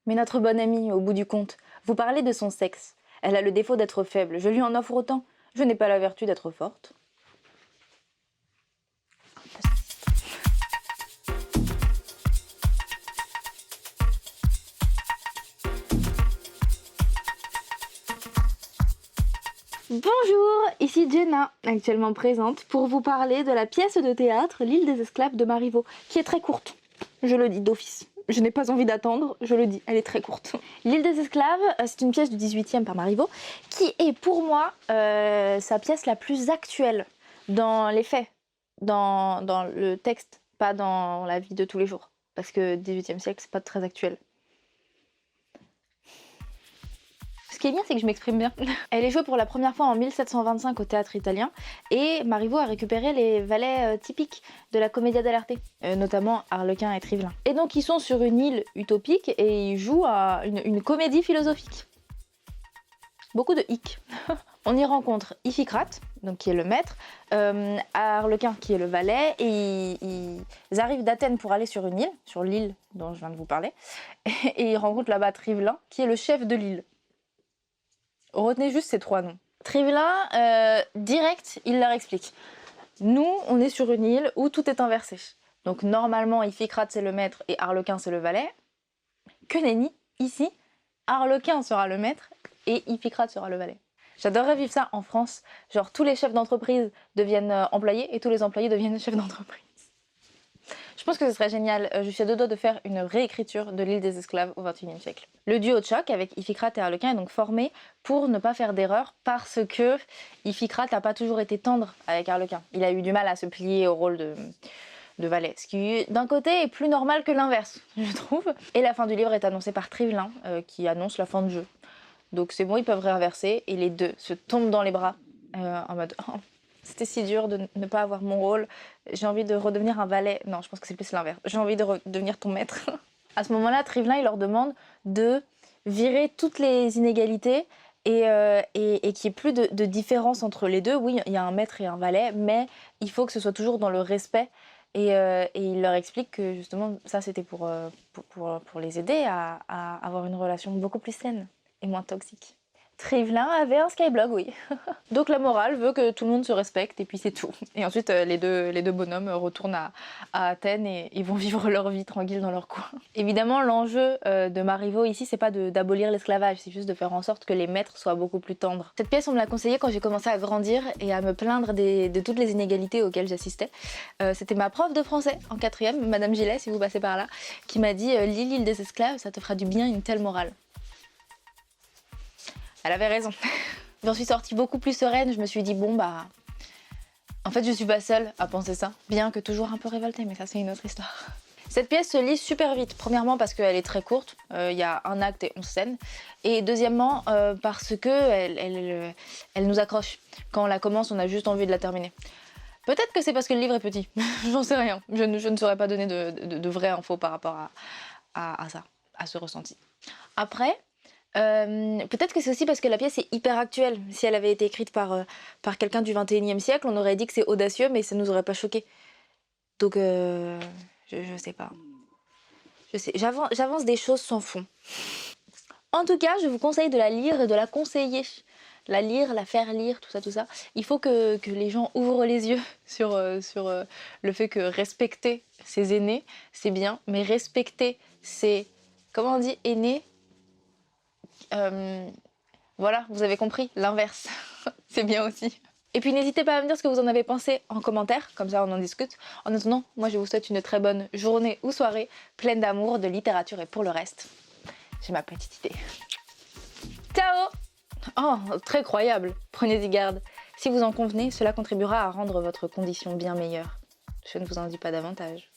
Mais notre bonne amie, au bout du compte, vous parlez de son sexe. Elle a le défaut d'être faible, je lui en offre autant. Je n'ai pas la vertu d'être forte. Bonjour, ici Jenna, actuellement présente pour vous parler de la pièce de théâtre L'île des esclaves de Marivaux, qui est très courte. Je le dis d'office. Je n'ai pas envie d'attendre, je le dis, elle est très courte. L'île des esclaves, c'est une pièce du 18e par Marivaux, qui est pour moi sa pièce la plus actuelle dans les faits, dans le texte, pas dans la vie de tous les jours. Parce que 18e siècle, c'est pas très actuel. Ce qui est bien, c'est que je m'exprime bien. Elle est jouée pour la première fois en 1725 au théâtre italien et Marivaux a récupéré les valets typiques de la commedia dell'arte, notamment Arlequin et Trivelin. Et donc ils sont sur une île utopique et ils jouent à une comédie philosophique. Beaucoup de hic. On y rencontre Iphicrate, donc qui est le maître, Arlequin qui est le valet, et ils arrivent d'Athènes pour aller sur une île, sur l'île dont je viens de vous parler, et ils rencontrent là-bas Trivelin, qui est le chef de l'île. Retenez juste ces trois noms. Trivelin, direct, il leur explique. Nous, on est sur une île où tout est inversé. Donc normalement, Iphicrate c'est le maître et Arlequin c'est le valet. Que nenni, ici, Arlequin sera le maître et Iphicrate sera le valet. J'adorerais vivre ça en France. Genre tous les chefs d'entreprise deviennent employés et tous les employés deviennent chefs d'entreprise. Je pense que ce serait génial. Je suis à deux doigts de faire une réécriture de l'île des esclaves au XXIe siècle. Le duo de choc avec Iphicrate et Arlequin est donc formé pour ne pas faire d'erreur parce que Iphicrate n'a pas toujours été tendre avec Arlequin. Il a eu du mal à se plier au rôle de valet, ce qui d'un côté est plus normal que l'inverse, je trouve. Et la fin du livre est annoncée par Trivelin qui annonce la fin du jeu. Donc c'est bon, ils peuvent réinverser et les deux se tombent dans les bras en mode oh, c'était si dur de ne pas avoir mon rôle, j'ai envie de redevenir un valet. Non, je pense que c'est plus l'inverse. J'ai envie de devenir ton maître. À ce moment-là, Trivelin, il leur demande de virer toutes les inégalités et qu'il n'y ait plus de différence entre les deux. Oui, il y a un maître et un valet, mais il faut que ce soit toujours dans le respect. Et il leur explique que justement, ça c'était pour les aider à avoir une relation beaucoup plus saine et moins toxique. Trivelin avait un skyblog, oui. Donc la morale veut que tout le monde se respecte et puis c'est tout. Et ensuite les deux bonhommes retournent à Athènes et ils vont vivre leur vie tranquille dans leur coin. Évidemment l'enjeu de Marivaux ici c'est pas d'abolir l'esclavage, c'est juste de faire en sorte que les maîtres soient beaucoup plus tendres. Cette pièce on me l'a conseillée quand j'ai commencé à grandir et à me plaindre de toutes les inégalités auxquelles j'assistais. C'était ma prof de français en 4e, Madame Gillet si vous passez par là, qui m'a dit lis l'île des esclaves, ça te fera du bien une telle morale. Elle avait raison. J'en suis sortie beaucoup plus sereine, je me suis dit bon bah... En fait je suis pas seule à penser ça, bien que toujours un peu révoltée, mais ça c'est une autre histoire. Cette pièce se lit super vite, premièrement parce qu'elle est très courte, il y a un acte et 11 scènes, et deuxièmement parce que elle nous accroche. Quand on la commence, on a juste envie de la terminer. Peut-être que c'est parce que le livre est petit, j'en sais rien, je ne saurais pas donner de vraies infos par rapport à ça, à ce ressenti. Après... peut-être que c'est aussi parce que la pièce est hyper actuelle. Si elle avait été écrite par quelqu'un du 21e siècle, on aurait dit que c'est audacieux, mais ça nous aurait pas choqué. Donc, je sais pas. J'avance des choses sans fond. En tout cas, je vous conseille de la lire et de la conseiller. La lire, la faire lire, tout ça. Il faut que les gens ouvrent les yeux sur le fait que respecter ses aînés, c'est bien, mais respecter ses, comment on dit, aînés, voilà, vous avez compris, l'inverse, c'est bien aussi. Et puis n'hésitez pas à me dire ce que vous en avez pensé en commentaire, comme ça on en discute. En attendant, moi je vous souhaite une très bonne journée ou soirée, pleine d'amour, de littérature et pour le reste, j'ai ma petite idée. Ciao! Oh, très croyable, prenez-y garde. Si vous en convenez, cela contribuera à rendre votre condition bien meilleure. Je ne vous en dis pas davantage.